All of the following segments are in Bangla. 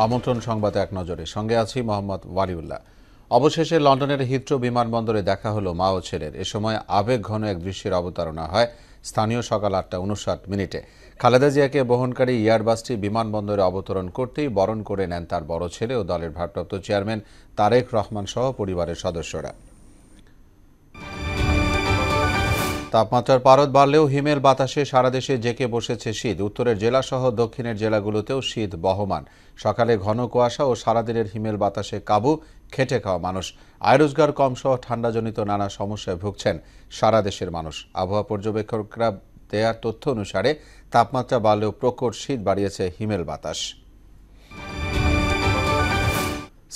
আমন্ত্রণ সংবাদ এক নজরে, সঙ্গে আছি মোহাম্মদ ওয়ালিউল্লাহ। অবশেষে লন্ডনের হিথ্রো বিমানবন্দরে দেখা হলো মা ও ছেলের। এ সময় আবেগ ঘন এক দৃশ্যের অবতারণা হয় স্থানীয় সকাল 8:59 খালেদা জিয়াকে বহনকারী এয়ারবাসটি বিমানবন্দরে অবতরণ করতেই বরণ করে নেন তার বড় ছেলে ও দলের ভারপ্রাপ্ত চেয়ারম্যান তারেক রহমান সহ পরিবারের সদস্যরা। তাপমাত্রার পারদ বাড়লেও হিমেল বাতাসে সারা দেশে জেঁকে বসেছে শীত। উত্তরের জেলাসহ দক্ষিণের জেলাগুলোতেও শীত বহমান। সকালে ঘন কুয়াশা ও সারাদিনের হিমেল বাতাসে কাবু খেটে খাওয়া মানুষ। আয় রোজগার কম সহ ঠান্ডাজনিত নানা সমস্যায় ভুগছেন সারা দেশের মানুষ। আবহাওয়া পর্যবেক্ষকরা দেওয়ার তথ্য অনুসারে তাপমাত্রা বাড়লেও প্রকট শীত বাড়িয়েছে হিমেল বাতাস।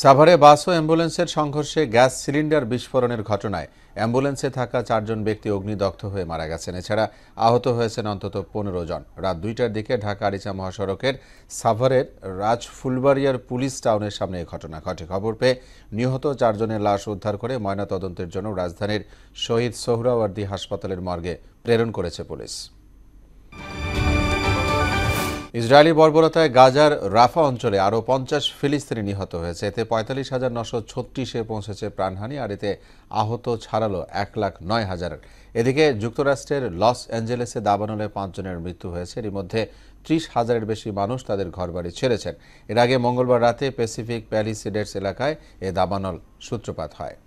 সাভারে বাস ও অ্যাম্বুলেন্সের সংঘর্ষে গ্যাস সিলিন্ডার বিস্ফোরণের ঘটনায় অ্যাম্বুলেন্সে থাকা 4 জন ব্যক্তি অগ্নিদগ্ধ হয়ে মারা গেছেন। এছাড়া আহত হয়েছেন অন্তত 15 জন। রাত 2টার দিকে ঢাকা আরিচা মহাসড়কের সাভারের রাজফুলবাড়িয়ার পুলিশ টাউনের সামনে এই ঘটনা ঘটে। খবর পেয়ে নিহত 4 জনের লাশ উদ্ধার করে ময়নাতদন্তের জন্য রাজধানীর শহীদ সোহরাওয়ার্দী হাসপাতালের মর্গে প্রেরণ করেছে পুলিশ। ইসরায়েলি বর্বরতায় গাজার রাফা অঞ্চলে আরও 50 ফিলিস্তিনি নিহত হয়েছে। এতে 45,936-এ পৌঁছেছে প্রাণহানি, আর এতে আহত ছাড়ালো 1,09,000। এদিকে যুক্তরাষ্ট্রের লস অ্যাঞ্জেলেসে দাবানলে 5 জনের মৃত্যু হয়েছে। এর মধ্যে 30,000-এর বেশি মানুষ তাদের ঘরবাড়ি ছেড়েছেন। এর আগে মঙ্গলবার রাতে প্যাসিফিক প্যালিসেডস এলাকায় এ দাবানল সূত্রপাত হয়।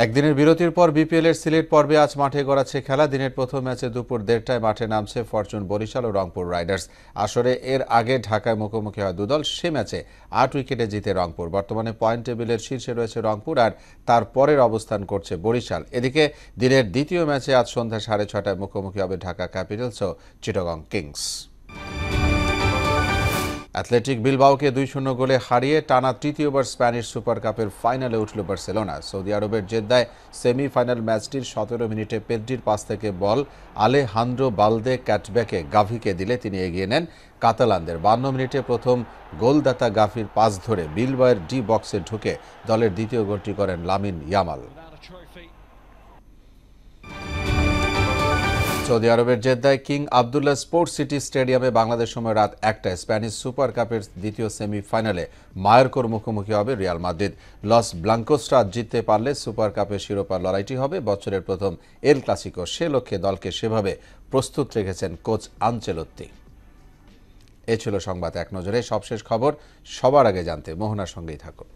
একদিনের বিরতির পর বিপিএলের সিলেট পর্বে আজ মাঠে গড়াচ্ছে খেলা। দিনের প্রথম ম্যাচে দুপুর 1:30টায় মাঠে নামছে ফরচুন বরিশাল ও রংপুর রাইডার্স। আসরে এর আগে ঢাকায় মুখোমুখি হয় দুদল। সে ম্যাচে 8 উইকেটে জিতে রংপুর। বর্তমানে পয়েন্ট টেবিলের শীর্ষে রয়েছে রংপুর, আর তার পরের অবস্থান করছে বরিশাল। এদিকে দিনের দ্বিতীয় ম্যাচে আজ সন্ধ্যা 6:30টায় মুখোমুখি হবে ঢাকা ক্যাপিটালস ও চিটাগং কিংস। অ্যাথলেটিক বিলবাওকে 2-0 গোলে হারিয়ে টানা তৃতীয়বার স্প্যানিশ সুপার কাপের ফাইনালে উঠল বার্সেলোনা। সৌদি আরবের জেদ্দায় সেমিফাইনাল ম্যাচটির 17 মিনিটে পেদ্রির পাস থেকে বল আলেহান্দ্রো বালদে ক্যাটব্যাকে গাভিকে দিলে তিনি এগিয়ে নেন কাতালানদের। 52 মিনিটে প্রথম গোলদাতা গাভির পাস ধরে বিলবাওয়ের ডি বক্সে ঢুকে দলের দ্বিতীয় গোলটি করেন লামিন ইয়ামাল। সৌদি আরবের জেদ্দায় কিং আবদুল্লাহ স্পোর্টস সিটি স্টেডিয়ামে বাংলাদেশ সময় রাত 1টায় স্প্যানিশ সুপার কাপের দ্বিতীয় সেমিফাইনালে মায়োর্কার মুখোমুখি হবে রিয়াল মাদ্রিদ। লস ব্লাঙ্কোসরা জিততে পারলে সুপার কাপের শিরোপার লড়াইটি হবে বছরের প্রথম এল ক্লাসিকো। সে লক্ষ্যে দলকে সেভাবে প্রস্তুত রেখেছেন কোচ আনচেলোত্তি। এ ছিল সংবাদ এক নজরে। সবশেষ খবর সবার আগে জানতে মোহনার সঙ্গেই থাকুন।